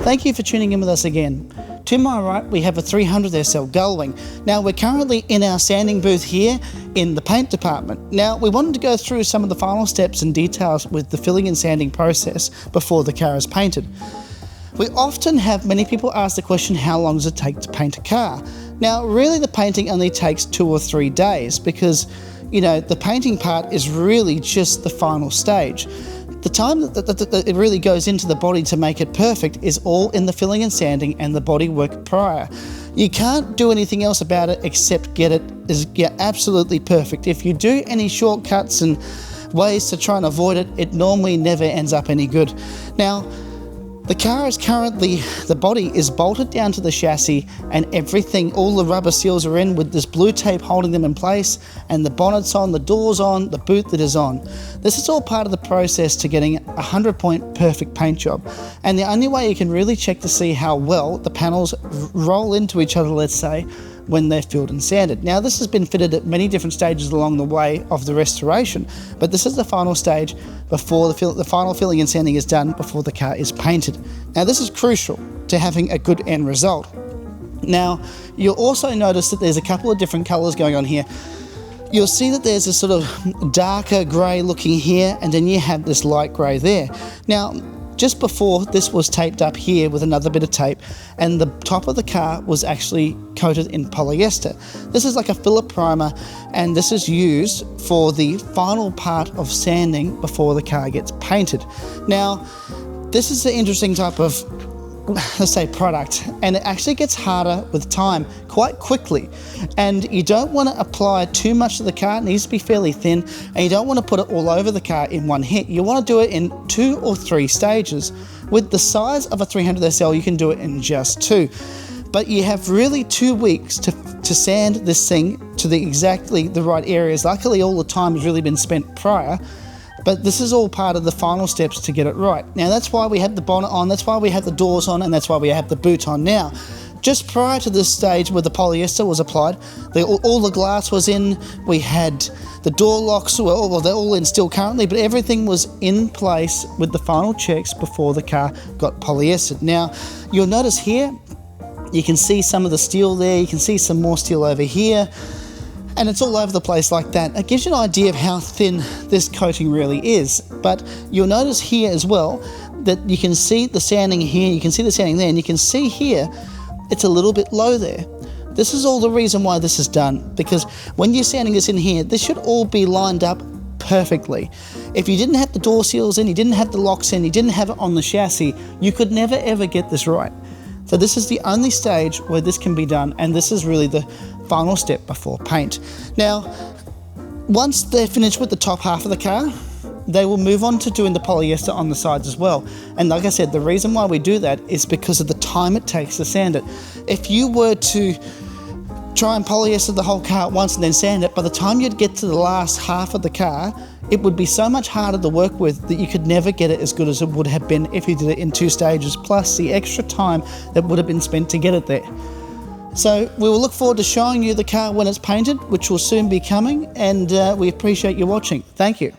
Thank you for tuning in with us again. To my right, we have a 300 SL Gullwing. Now, we're currently in our sanding booth here in the paint department. Now, we wanted to go through some of the final steps and details with the filling and sanding process before the car is painted. We often have many people ask the question, how long does it take to paint a car? Now, really the painting only takes 2 or 3 days because, you know, the painting part is really just the final stage. The time that it really goes into the body to make it perfect is all in the filling and sanding and the body work prior. You can't do anything else about it except get it absolutely perfect. If you do any shortcuts and ways to try and avoid it, it normally never ends up any good. Now, the car is currently, the body is bolted down to the chassis and everything, all the rubber seals are in with this blue tape holding them in place, and the bonnet's on, the door's on, the boot lid is on. This is all part of the process to getting a 100-point perfect paint job. And the only way you can really check to see how well the panels roll into each other, let's say, when they're filled and sanded. Now, this has been fitted at many different stages along the way of the restoration, but this is the final stage before the final filling and sanding is done before the car is painted. Now, this is crucial to having a good end result. Now, you'll also notice that there's a couple of different colors going on here. You'll see that there's this sort of darker grey looking here, and then you have this light grey there. Now, just before, this was taped up here with another bit of tape, and the top of the car was actually coated in polyester. This is like a filler primer, and this is used for the final part of sanding before the car gets painted. Now, this is an interesting type of, let's say, product, and it actually gets harder with time quite quickly, and you don't want to apply too much to the car. It needs to be fairly thin, and you don't want to put it all over the car in one hit. You want to do it in 2 or 3 stages. With the size of a 300 SL, you can do it in just 2, but you have really 2 weeks to sand this thing to exactly the right areas. Luckily, all the time has really been spent prior, but this is all part of the final steps to get it right. Now, that's why we have the bonnet on, that's why we have the doors on, and that's why we have the boot on now. Just prior to this stage where the polyester was applied, all the glass was in, we had the door locks, well, they're all in still currently, but everything was in place with the final checks before the car got polyestered. Now, you'll notice here, you can see some of the steel there, you can see some more steel over here, and it's all over the place like that. It gives you an idea of how thin this coating really is. But you'll notice here as well that you can see the sanding here, you can see the sanding there, and you can see here it's a little bit low there. This is all the reason why this is done, because when you're sanding this in here, this should all be lined up perfectly. If you didn't have the door seals in, you didn't have the locks in, you didn't have it on the chassis, you could never ever get this right. So this is the only stage where this can be done, and this is really the final step before paint. Now, once they're finished with the top half of the car, they will move on to doing the polyester on the sides as well. And like I said, the reason why we do that is because of the time it takes to sand it. If you were to try and polyester the whole car at once and then sand it, by the time you'd get to the last half of the car, it would be so much harder to work with that you could never get it as good as it would have been if you did it in 2 stages, plus the extra time that would have been spent to get it there. So we will look forward to showing you the car when it's painted, which will soon be coming, and we appreciate you watching. Thank you.